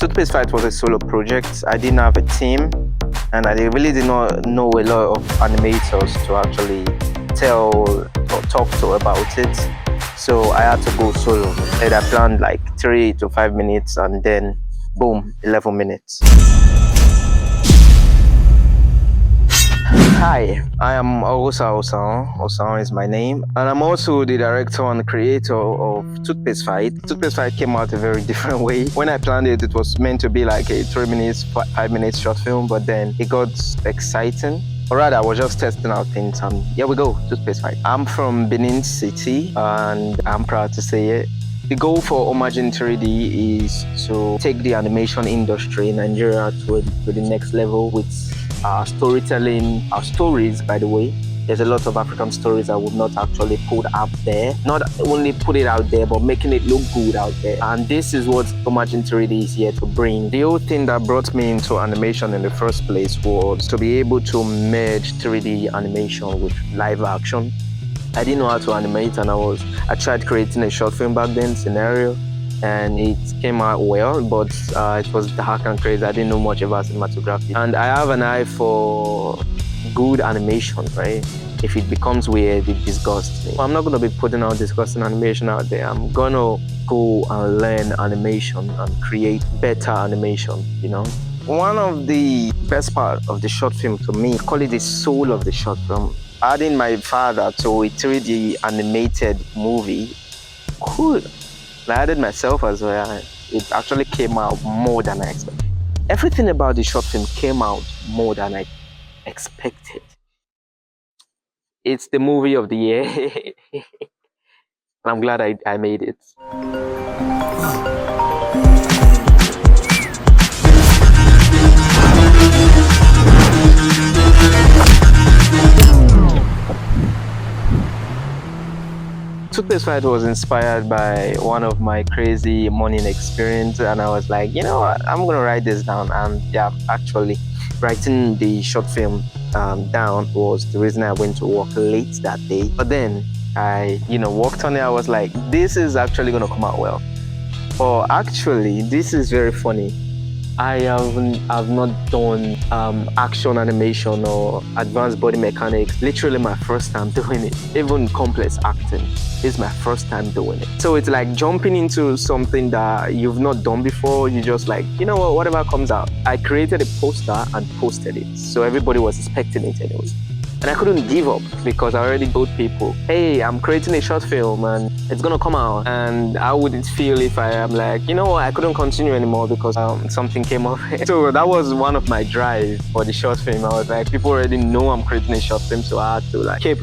Toothpaste Fight was a solo project. I didn't have a team, and I really did not know a lot of animators to actually tell or talk to about it. So I had to go solo. And I planned like 3 to 5 minutes, and then boom, 11 minutes. Hi, I am Oghosa. Osan is my name, and I'm also the director and creator of Toothpaste Fight. Toothpaste Fight came out a very different way. When I planned it, it was meant to be like a 3 minutes, 5 minutes short film, but then it got exciting. Or rather, I was just testing out things, and here we go, Toothpaste Fight. I'm from Benin City, and I'm proud to say it. The goal for Imagine 3D is to take the animation industry in Nigeria to the next level with our storytelling, our stories, by the way. There's a lot of African stories that would not actually put out there. Not only put it out there, but making it look good out there. And this is what Imagine 3D is here to bring. The whole thing that brought me into animation in the first place was to be able to merge 3D animation with live action. I didn't know how to animate, and I tried creating a short film back then, scenario, and it came out well, but it was dark and crazy. I didn't know much about cinematography. And I have an eye for good animation, right? If it becomes weird, it disgusts me. I'm not going to be putting out disgusting animation out there. I'm going to go and learn animation and create better animation, you know? One of the best part of the short film to me, I call it the soul of the short film. Adding my father to a 3D animated movie, cool. I added myself as well. It actually came out more than I expected. Everything about the short film came out more than I expected. It's the movie of the year. I'm glad I made it. Toothpaste Fight was inspired by one of my crazy morning experience, and I was like, you know what, I'm gonna write this down. And yeah, actually writing the short film down was the reason I went to work late that day. But then I worked on it. I was like, this is actually gonna come out well. But actually, this is very funny. I have not done action animation or advanced body mechanics. Literally my first time doing it. Even complex acting is my first time doing it. So it's like jumping into something that you've not done before. You just like, you know what, whatever comes out. I created a poster and posted it. So everybody was expecting it anyway. And I couldn't give up because I already told people, hey, I'm creating a short film and it's gonna come out. And how would it feel if I am like, you know what, I couldn't continue anymore because something came up. So that was one of my drive for the short film. I was like, people already know I'm creating a short film, so I had to like keep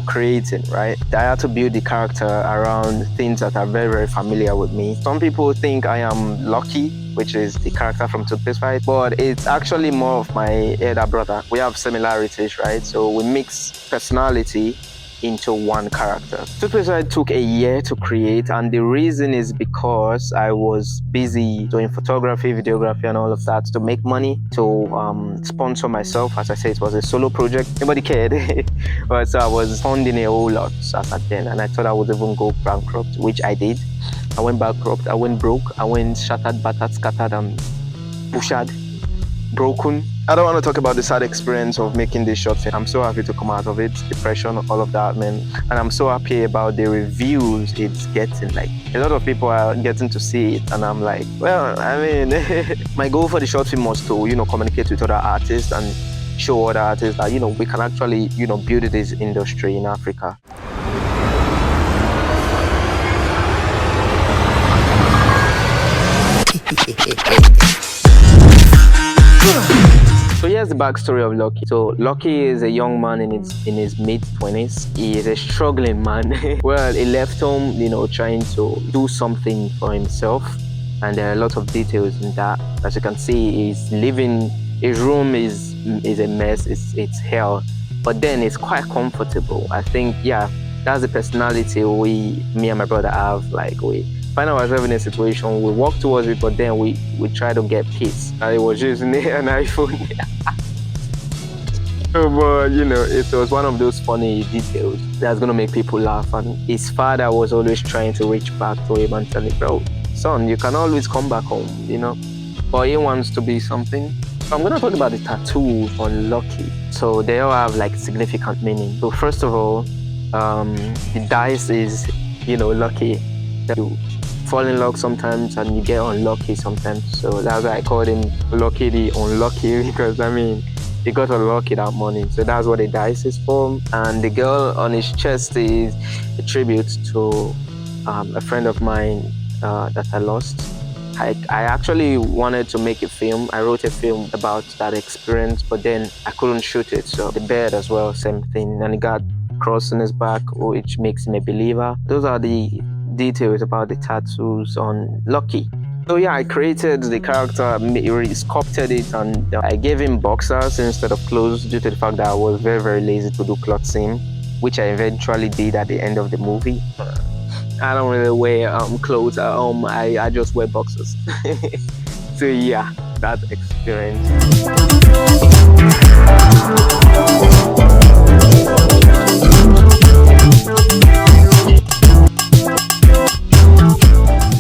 creating, right? I had to build the character around things that are very, very familiar with me. Some people think I am Lucky, which is the character from Toothpaste Fight, but it's actually more of my elder brother. We have similarities, right? So we mix personality into one character. Toothpaste Fight took a year to create, and the reason is because I was busy doing photography, videography, and all of that to make money, to sponsor myself. As I said, it was a solo project. Nobody cared. But so I was funding a whole lot as at then, and I thought I would even go bankrupt, which I did. I went bankrupt, I went broke, I went shattered, battered, scattered, and pushed, broken. I don't want to talk about the sad experience of making this short film. I'm so happy to come out of it, depression, all of that, man. And I'm so happy about the reviews it's getting. Like, a lot of people are getting to see it, and I'm like, well, I mean, my goal for the short film was to, communicate with other artists and show other artists that, we can actually, build this industry in Africa. So here's the backstory of Lucky. So Lucky is a young man in his mid-20s. He is a struggling man. Well, he left home, trying to do something for himself. And there are a lot of details in that. As you can see, his room is a mess. It's hell. But then it's quite comfortable. I think, yeah, that's the personality me and my brother have. Like, we find ourselves in a situation, we walk towards it, but then we try to get peace. I was using an iPhone. But it was one of those funny details that's gonna make people laugh. And his father was always trying to reach back to him and tell him, bro, son, you can always come back home, but he wants to be something. So I'm gonna talk about the tattoo on Lucky. So they all have like significant meaning. So first of all, the dice is, lucky. You fall in luck sometimes and you get unlucky sometimes. So that's why I called him Lucky the Unlucky because he got unlucky that morning. So that's what the dice is for. And the girl on his chest is a tribute to a friend of mine that I lost. I actually wanted to make a film. I wrote a film about that experience, but then I couldn't shoot it. So the bed as well, same thing. And he got cross on his back, which makes him a believer. Those are the details about the tattoos on Lucky. So yeah, I created the character, sculpted it, and I gave him boxers instead of clothes due to the fact that I was very, very lazy to do clothing, which I eventually did at the end of the movie. I don't really wear clothes at home. I just wear boxers. So yeah, that experience.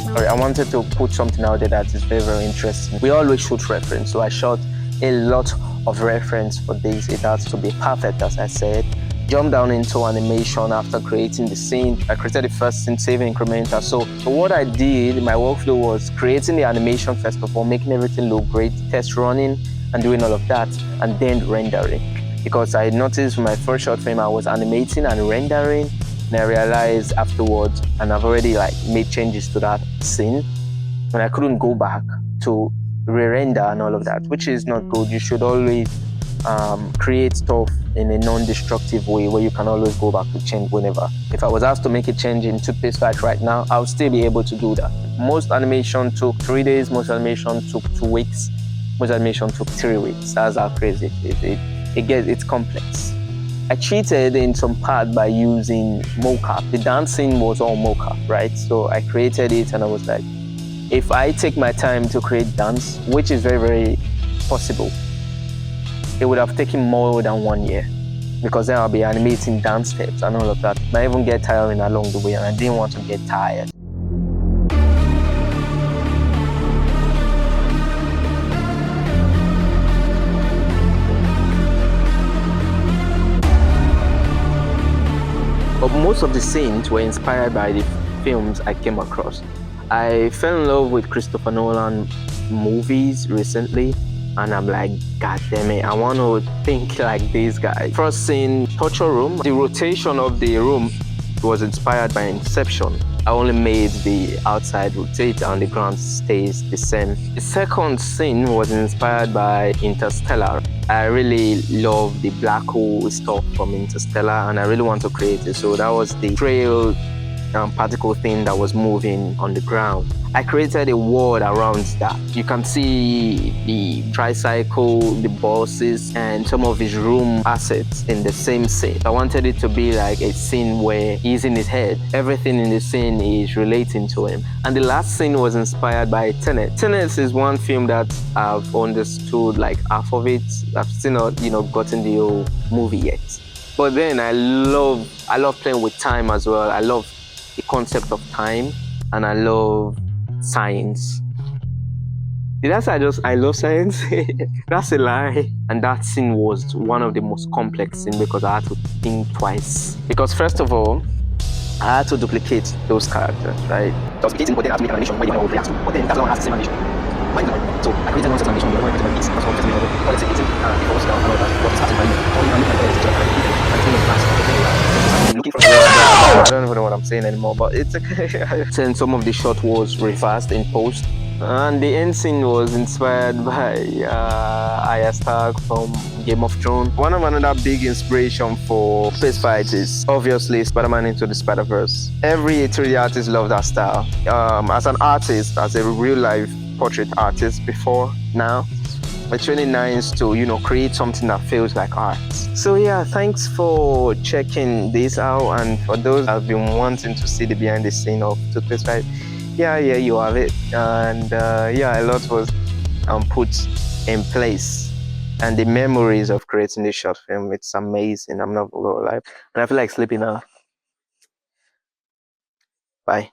Sorry, I wanted to put something out there that is very, very interesting. We always shoot reference, so I shot a lot of reference for this. It has to be perfect, as I said. Jump down into animation after creating the scene. I created the first scene, saving incremental. So what I did, my workflow was creating the animation first of all, making everything look great, test running and doing all of that, and then rendering. Because I noticed for my first short film, I was animating and rendering, and I realized afterwards, and I've already made changes to that scene, and I couldn't go back to re-render and all of that, which is not good. You should always create stuff in a non-destructive way where you can always go back to change whenever. If I was asked to make a change in toothpaste fight right now, I'll still be able to do that. Most animation took 3 days, most animation took 2 weeks, most animation took 3 weeks. That's how crazy it is. It's complex. I cheated in some part by using mocap. The dancing was all mocap, right? So I created it and I was like, if I take my time to create dance, which is very, very possible, it would have taken more than 1 year because then I'll be animating dance steps and all of that. I even get tiring along the way and I didn't want to get tired. But most of the scenes were inspired by the films I came across. I fell in love with Christopher Nolan movies recently. And I'm like, God damn it, I want to think like this guy. First scene, torture room. The rotation of the room was inspired by Inception. I only made the outside rotate and the ground stays the same. The second scene was inspired by Interstellar. I really love the black hole stuff from Interstellar and I really want to create it. So that was the trail particle thing that was moving on the ground. I created a world around that. You can see the tricycle, the buses, and some of his room assets in the same scene. I wanted it to be like a scene where he's in his head. Everything in the scene is relating to him. And the last scene was inspired by Tenet. Tenet is one film that I've understood half of it. I've still not, gotten the whole movie yet. But then I love playing with time as well. I love the concept of time, and I love science. Did I say I love science? That's a lie. And that scene was one of the most complex scenes because I had to think twice. Because first of all, I had to duplicate those characters, right? I was duplicating, but then I had to make an animation where the one would react to. But then that one has the same animation. So I created one set of animation, the other one created my that's all just available. But it's eating, it falls down and all that. What is happening right now? All you can do is I don't even know what I'm saying anymore, but it's okay. Then some of the shot was reversed in post. And the end scene was inspired by Arya Stark from Game of Thrones. One of another big inspiration for space fights is obviously Spider-Man Into the Spider-Verse. Every 3D artist loves that style. As an artist, as a real-life portrait artist before now, it's really nice to create something that feels like art. So yeah, thanks for checking this out, and for those that have been wanting to see the behind the scene of Toothpaste Fight, yeah, you have it. And a lot was put in place, and the memories of creating this short film, it's amazing. I'm not gonna lie, and I feel like sleeping now. Bye.